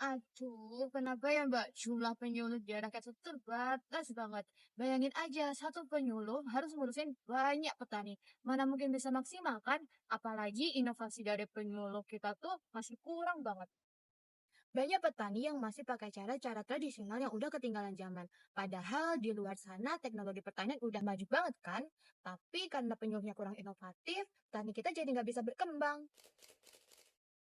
Aduh, kenapa ya Mbak? Jumlah penyuluh di daerah kita tuh terbatas banget. Bayangin aja, satu penyuluh harus ngurusin banyak petani. Mana mungkin bisa maksimal kan? Apalagi inovasi dari penyuluh kita tuh masih kurang banget. Banyak petani yang masih pakai cara-cara tradisional yang udah ketinggalan zaman. Padahal di luar sana teknologi pertanian udah maju banget kan? Tapi karena penyuluhnya kurang inovatif, tani kita jadi nggak bisa berkembang.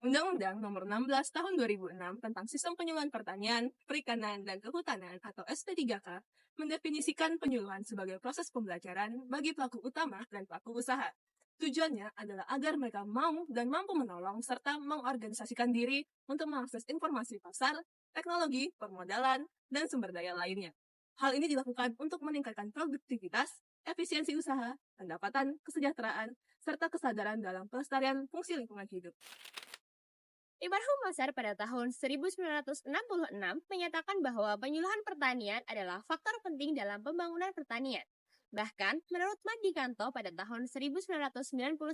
Undang-Undang Nomor 16 Tahun 2006 tentang Sistem Penyuluhan Pertanian, Perikanan, dan Kehutanan atau SP3K mendefinisikan penyuluhan sebagai proses pembelajaran bagi pelaku utama dan pelaku usaha. Tujuannya adalah agar mereka mau dan mampu menolong serta mengorganisasikan diri untuk mengakses informasi pasar, teknologi, permodalan, dan sumber daya lainnya. Hal ini dilakukan untuk meningkatkan produktivitas, efisiensi usaha, pendapatan, kesejahteraan, serta kesadaran dalam pelestarian fungsi lingkungan hidup. Ibrahim Masar pada tahun 1966 menyatakan bahwa penyuluhan pertanian adalah faktor penting dalam pembangunan pertanian. Bahkan, menurut Madi Kanto pada tahun 1999,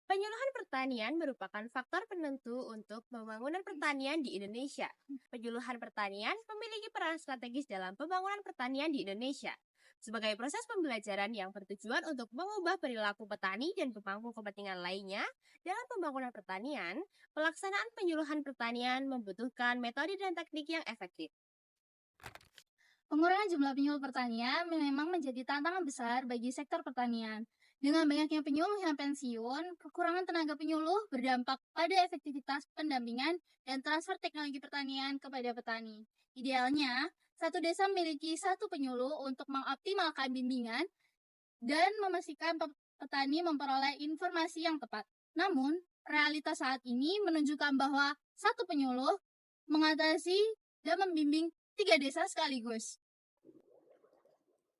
penyuluhan pertanian merupakan faktor penentu untuk pembangunan pertanian di Indonesia. Penyuluhan pertanian memiliki peran strategis dalam pembangunan pertanian di Indonesia. Sebagai proses pembelajaran yang bertujuan untuk mengubah perilaku petani dan pemangku kepentingan lainnya dalam pembangunan pertanian, pelaksanaan penyuluhan pertanian membutuhkan metode dan teknik yang efektif. Pengurangan jumlah penyuluh pertanian memang menjadi tantangan besar bagi sektor pertanian. Dengan banyaknya penyuluh yang pensiun, kekurangan tenaga penyuluh berdampak pada efektivitas pendampingan dan transfer teknologi pertanian kepada petani. Idealnya, satu desa memiliki satu penyuluh untuk mengoptimalkan bimbingan dan memastikan petani memperoleh informasi yang tepat. Namun, realitas saat ini menunjukkan bahwa satu penyuluh mengatasi dan membimbing 3 desa sekaligus.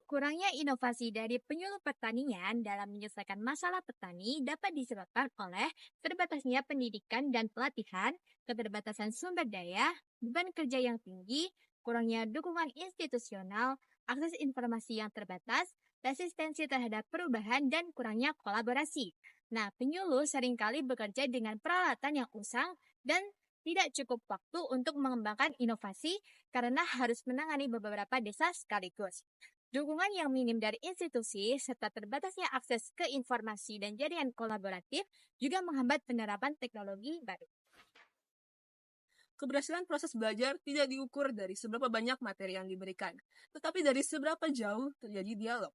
Kurangnya inovasi dari penyuluh pertanian dalam menyelesaikan masalah petani dapat disebabkan oleh terbatasnya pendidikan dan pelatihan, keterbatasan sumber daya, beban kerja yang tinggi, kurangnya dukungan institusional, akses informasi yang terbatas, resistensi terhadap perubahan, dan kurangnya kolaborasi. Nah, penyuluh seringkali bekerja dengan peralatan yang usang dan tidak cukup waktu untuk mengembangkan inovasi karena harus menangani beberapa desa sekaligus. Dukungan yang minim dari institusi serta terbatasnya akses ke informasi dan jaringan kolaboratif juga menghambat penerapan teknologi baru. Keberhasilan proses belajar tidak diukur dari seberapa banyak materi yang diberikan, tetapi dari seberapa jauh terjadi dialog.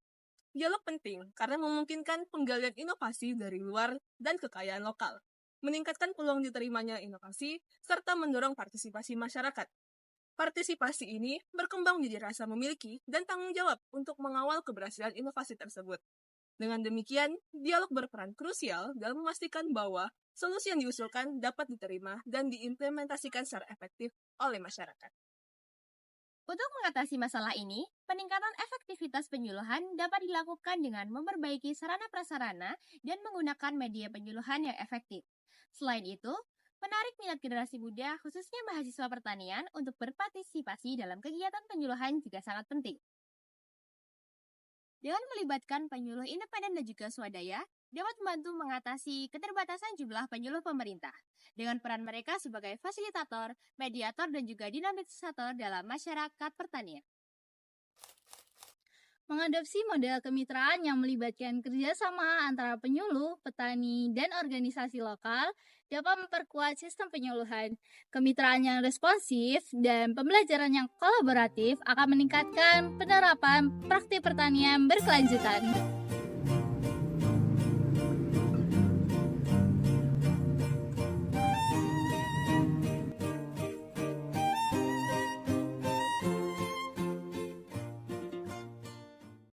Dialog penting karena memungkinkan penggalian inovasi dari luar dan kekayaan lokal, meningkatkan peluang diterimanya inovasi, serta mendorong partisipasi masyarakat. Partisipasi ini berkembang menjadi rasa memiliki dan tanggung jawab untuk mengawal keberhasilan inovasi tersebut. Dengan demikian, dialog berperan krusial dalam memastikan bahwa solusi yang diusulkan dapat diterima dan diimplementasikan secara efektif oleh masyarakat. Untuk mengatasi masalah ini, peningkatan efektivitas penyuluhan dapat dilakukan dengan memperbaiki sarana-prasarana dan menggunakan media penyuluhan yang efektif. Selain itu, menarik minat generasi muda, khususnya mahasiswa pertanian, untuk berpartisipasi dalam kegiatan penyuluhan juga sangat penting. Dengan melibatkan penyuluh independen dan juga swadaya, dapat membantu mengatasi keterbatasan jumlah penyuluh pemerintah. Dengan peran mereka sebagai fasilitator, mediator, dan juga dinamisator dalam masyarakat pertanian. Mengadopsi model kemitraan yang melibatkan kerjasama antara penyuluh, petani, dan organisasi lokal dapat memperkuat sistem penyuluhan. Kemitraan yang responsif dan pembelajaran yang kolaboratif akan meningkatkan penerapan praktik pertanian berkelanjutan.